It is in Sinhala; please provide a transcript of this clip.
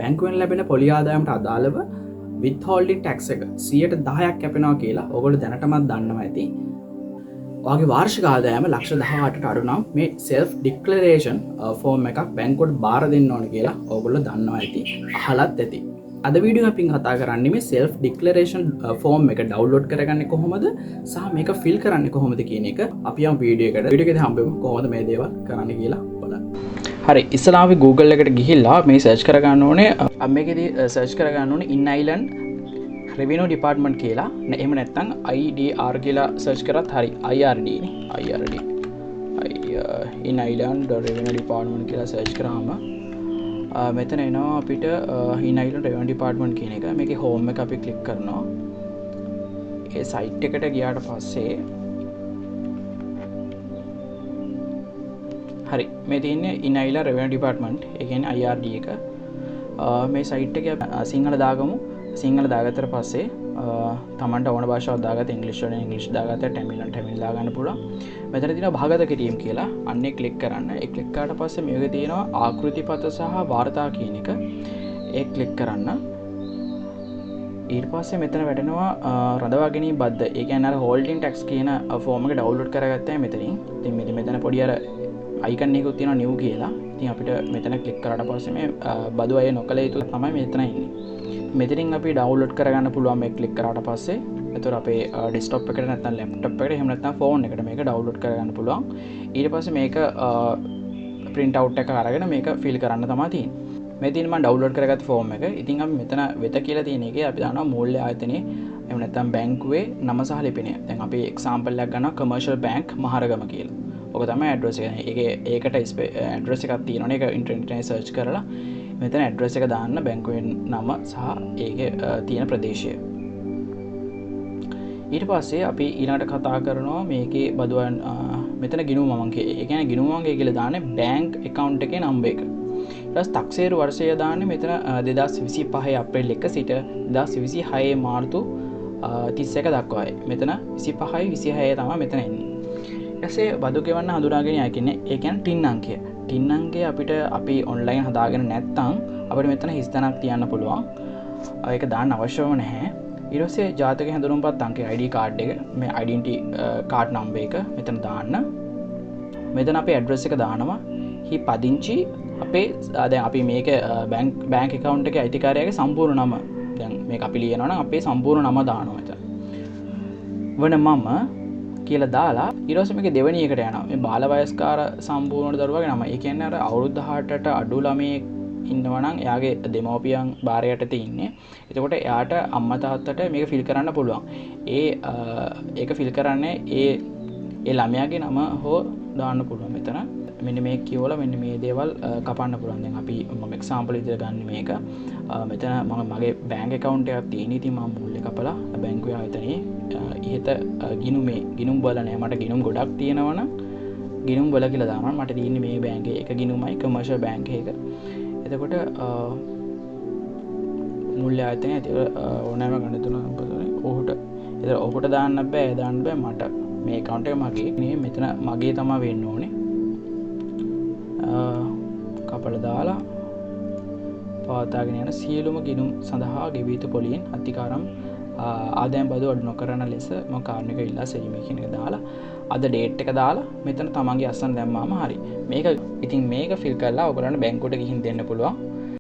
බැංකුවෙන් ලැබෙන පොලි ආදායමට අදාළව විත්හෝල්ඩින් ටැක්ස් එක 10% කැපෙනවා කියලා ඔයගොල්ලෝ දැනටමත් දන්නවා ඇති. ඔයාගේ වාර්ෂික ආදායම ලක්ෂ 18ට අඩු නම් මේ self declaration ෆෝම් එකක් බැංකුවට බාර දෙන්න ඕන කියලා ඔයගොල්ලෝ දන්නවා ඇති. අහලත් ඇති. අද වීඩියෝ අපින් කතා කරන්නේ මේ self declaration ෆෝම් එක ඩවුන්ලෝඩ් කරගන්නේ කොහොමද සහ මේක ෆිල් කරන්නේ කොහොමද කියන එක අපි යම් වීඩියෝ එකේදී හම්බෙමු කොහොමද මේ දේවල් කරන්න කියලා බලන්න. හරි, ඉස්සෙල්ලා අපි Google එකට ගිහිල්ලා මේ සර්ච් කරගන්න ඕනේ. මේකෙදී සර්ච් කරගන්න ඕනේ in Island Revenue Department කියලා. එහෙම නැත්නම් IDR කියලා සර්ච් කරත් හරි. IRD නේ. IRD. in Island Revenue Department කියලා සර්ච් කරාම මෙතන එනවා අපිට in Island Revenue Department කියන එක. මේකේ home එක අපි ක්ලික් කරනවා. ඒ site එකට ගියාට පස්සේ හරි, මේ තියෙන්නේ in Island Revenue Department. ඒ කියන්නේ IRD එක. මේ site එකේ සිංහල දාගමු. සිංහල දාගත්තට පස්සේ තමන්ට ඕන භාෂාවක් දාගත්ත ඉංග්‍රීසි වලින් ඉංග්‍රීසි දාගත්ත ටැමිල් වලින් ටැමිල් දාගන්න පුළුවන්. මෙතන තියෙනවා භාගත කිරීම කියලා. අන්නේ ක්ලික් කරන්න. ඒ ක්ලික් කරාට පස්සේ මේකේ තියෙනවා ආකෘතිපත සහ වාර්තා කියන එක. ඒ ක්ලික් කරන්න. ඊට පස්සේ මෙතන වැටෙනවා රඳවා ගැනීම බද්ද. ඒ කියන්නේ අර හෝල්ඩින් ටැක්ස් කියන ෆෝම් එක ඩවුන්ලෝඩ් කරගත්තා මෙතනින්. ඉතින් මෙතන පොඩි අර අයිකන් එකකුත් තියෙනවා new කියලා. ඉතින් අපිට මෙතන ක්ලික් කරාට පස්සේ මේ බදු අය නොකල යුතු තමයි මෙතන ඉන්නේ. මෙතනින් අපි ඩවුන්ලෝඩ් කරගන්න පුළුවන් මේ ක්ලික් කරාට පස්සේ. එතකොට අපේ ඩෙස්ක්ටොප් එකට නැත්නම් ලැප්ටොප් එකට එහෙම නැත්නම් ෆෝන් එකට මේක ඩවුන්ලෝඩ් කරගන්න පුළුවන්. ඊට පස්සේ මේක print out එක අරගෙන මේක fill කරන්න තමයි තියෙන්නේ. මේ තියෙන මම ඩවුන්ලෝඩ් කරගත්ත ෆෝම් එක. ඉතින් අපි මෙතන වෙත කියලා තියෙන එකේ අපි දානවා මූල්‍ය ආයතනයේ එහෙම නැත්නම් බැංකුවේ නම සහ ලිපිනය. දැන් අපි එක්සැම්පල් එකක් ගන්නවා commercial bank මහරගම කියලා. ඔක තමයි ඇඩ්‍රස් එක. ඒකට ඇඩ්‍රස් එකක් තියෙනවනේ. ඒක ඉන්ටර්නෙට් එකේ සර්ච් කරලා මෙතන ඇඩ්‍රස් එක දාන්න බැංකුවේ නම සහ ඒකේ තියෙන ප්‍රදේශය. ඊට පස්සේ අපි ඊළඟට කතා කරනවා මේකේ බදුවන් මෙතන ගිණුම් මංකය. ඒ කියන්නේ ගිණුම් මංකය කියලා දාන්නේ බැංක් account එකේ නම්බර් එක. ඊට පස්සේ තක්සේරු වර්ෂය දාන්නේ මෙතන 2025 අප්‍රේල් 1 සිට 2026 මාර්තු 31 දක්වායි. මෙතන 25යි 26 තමයි මෙතන එන්නේ. ඊටසේ බදු ගෙවන්න හඳුනාගෙන යයි කියන්නේ ඒ කියන්නේ ටින් අංකය. ටින් අංකය අපිට අපි ඔන්ලයින් හදාගෙන නැත්නම් අපිට මෙතන හිස් තැනක් තියන්න පුළුවන්. ඒක දාන්න අවශ්‍යම නැහැ. ඊට පස්සේ ජාතක හැඳුනුම්පත් අංකය ID කාඩ් එක මේ identity කාඩ් නම්බර් එක මෙතන දාන්න. මෙතන අපේ ඇඩ්‍රස් එක දානවා. හි පදිංචි අපේ දැන් අපි මේක බැංක් account එකේ අයිතිකාරයාගේ සම්පූර්ණ නම. දැන් මේක අපි ලියනවා නම් අපේ සම්පූර්ණ නම දානවා මෙතන. වන මම කියලා දාලා ඊට පස්සේ මේකේ දෙවෙනි එකට යනවා. මේ බාල වයස්කාර සම්පූර්ණ දරුවාගේ නම. ඒ කියන්නේ අර අවුරුදු 18ට අඩු ළමයෙක් ඉන්නවා නම් එයාගේ දෙමව්පියන් බාර යටතේ ඉන්නේ. එතකොට එයාට අම්මා තාත්තට මේක ෆිල් කරන්න පුළුවන්. ඒක ෆිල් කරන්නේ ඒ ළමයාගේ නම හෝ දාන්න පුළුවන් මෙතන. මෙන්න මේ කියවලා මෙන්න මේ දේවල් කපන්න පුළුවන්. දැන් අපි මම එක්සැම්පල් විදිහට ගන්න මේක. මෙතන මම මගේ බැංක් account එකක් තියෙන. ඉතින් මම මුල්ලේ කපලා බැංකුවේ ආයතනයේ ඉහත ගිණුම් බල නෑ. මට ගිණුම් ගොඩක් තියෙනවනම් ගිණුම් බල කියලා දානවා. මට තියෙන්නේ මේ බැංකේ එක ගිණුමයි commercial bank එක. එතකොට මුල්‍ය ආයතනයේ ඕනෑම ගණිතන පදනේ ඔහුට දාන්න බෑ මට. මේ account එක මගේ. මේ මෙතන මගේ තමයි වෙන්න ඕනේ. කපලා දාලා පවතාගෙන යන සියලුම ගිණුම් සඳහා ගෙවී යුතු පොලියෙන් අතිකාරම් ආදායම් බදු අඩු නොකරන ලෙස මම කාර්මික ඉල්ලා සිටීමේ කියන එක දාලා අද ඩේට් එක දාලා මෙතන තමන්ගේ අස්සන් දැම්මාම හරි. මේක ඉතින් මේක ෆිල් කරලා ඔයගොල්ලන්ට බැංකුවට ගිහින් දෙන්න පුළුවන්.